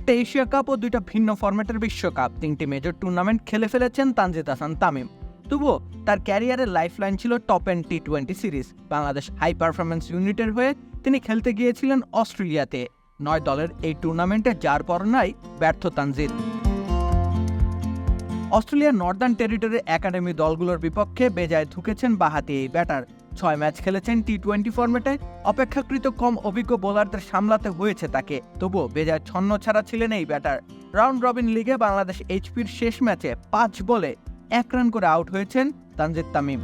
একটা Asia cup ও দুইটা ভিন্ন ফরম্যাটের বিশ্বকাপ, 3টি মেজর টুর্নামেন্ট খেলে ফেলেছেন তানজিদ হাসান তামিম। তবুও তার ক্যারিয়ারের লাইফলাইন ছিল টপ এন্ড টি20 সিরিজ। বাংলাদেশ হাই পারফরম্যান্স ইউনিটের হয়ে তিনি খেলতে গিয়েছিলেন অস্ট্রেলিয়াতে। 9 দলের এই টুর্নামেন্টে যার পর নাই ব্যর্থ তানজিদ। অস্ট্রেলিয়ার নর্দার্ন টেরিটরির একাডেমি দলগুলোর বিপক্ষে বেজায় ঢুকেছেন বাঁহাতি এই ব্যাটার। 6 ম্যাচ খেলেছেন টি20 ফরম্যাটে। অপেক্ষাকৃত কম অভিজ্ঞ বোলারদের সামলাতে হয়েছে তাকে, তবুও বেজায় ছন্ন ছাড়া ছিলেন এই ব্যাটার। রাউন্ড রবিন লিগে বাংলাদেশ এইচপির শেষ ম্যাচে 5 বলে 1 রান করে আউট হয়েছেন তানজিদ তামিম।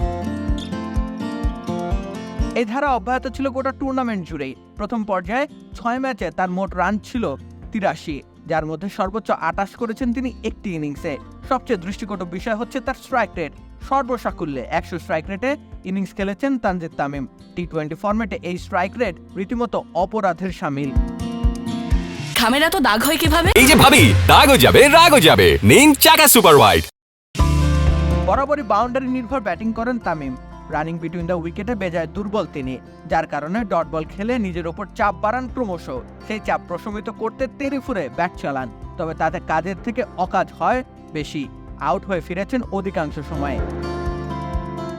এই ধারা অব্যাহত ছিল গোটা টুর্নামেন্ট জুড়েই। প্রথম পর্যায়ে 6 ম্যাচে তার মোট রান ছিল 83, যার মধ্যে সর্বোচ্চ 28 করেছেন তিনি একটি ইনিংসে। সবচেয়ে দৃষ্টিকটক বিষয় হচ্ছে তার স্ট্রাইক রেট। সর্বসাকুল্যে 100 স্ট্রাইক রেটে ইনিংস খেলেছেন তানজিদ তামিম। টি20 ফরম্যাটে এই স্ট্রাইক রেট রীতিমতো অপরাধের শামিল। খামেরা তো দাগ হয় কিভাবে? এই যে ভাবি, দাগও যাবে রাগও যাবে, নিন চাকা সুপার হোয়াইট। বরাবরই বাউন্ডারি নির্ভর ব্যাটিং করেন তামিম। রানিং বিটুইন দ্য উইকেটে বেজায় দুর্বল তিনি, যার কারণে ডট বল খেলে নিজের ওপর চাপ বাড়ান ক্রমশ। সেই চাপ প্রশমিত করতে তেড়ে ফুরে ব্যাট চালান, তবে তাতে কাজের থেকে অকাজ হয় বেশি। আউট হয়ে ফিরেছেন অধিকাংশ সময়ে।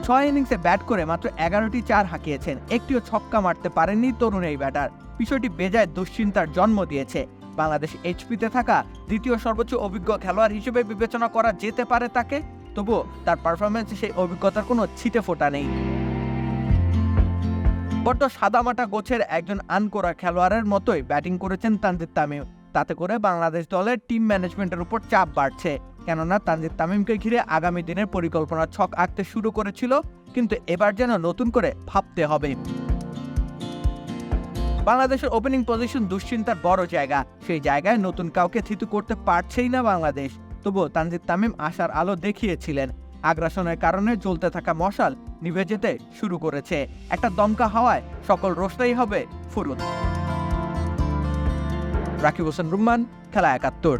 6 ইনিংসে ব্যাট করে মাত্র 11টি 4 হাঁকিয়েছেন। একটিও ছক্কা মারতে পারেননি তরুণ এই ব্যাটার। বিষয়টি বেজায় দুশ্চিন্তার জন্ম দিয়েছে। বাংলাদেশ এইচপিতে থাকা দ্বিতীয় সর্বোচ্চ অভিজ্ঞ খেলোয়াড় হিসেবে বিবেচনা করা যেতে পারে তাকে, তবুও তার পারফরমেন্সে সেই অভিজ্ঞতার কোনো ছিটে ফোটা নেই। বড্ড সাদামাটা গোছের একজন আনকোরা খেলোয়াড়ের মতোই ব্যাটিং করেছেন তানজিদ তামিম। তাতে করে বাংলাদেশ দলের টিম ম্যানেজমেন্টের উপর চাপ বাড়ছে, কেননা তানজিদ তামিমকে ঘিরে আগামী দিনের পরিকল্পনা ছক আঁকতে শুরু করেছিল, কিন্তু এবার যেন নতুন করে ভাবতে হবে। বাংলাদেশের ওপেনিং পজিশন দুশ্চিন্তার বড় জায়গা। সেই জায়গায় নতুন কাউকে থিতু করতে পারছেই না বাংলাদেশ। তবুও তানজিদ তামিম আশার আলো দেখিয়েছিলেন। আগ্রাসনের কারণে জ্বলতে থাকা মশাল নিভে যেতে শুরু করেছে। একটা দমকা হাওয়ায় সকল রোশনাই হবে ফুরুত। রাকিব হোসেন রুম্মান, খেলা 71।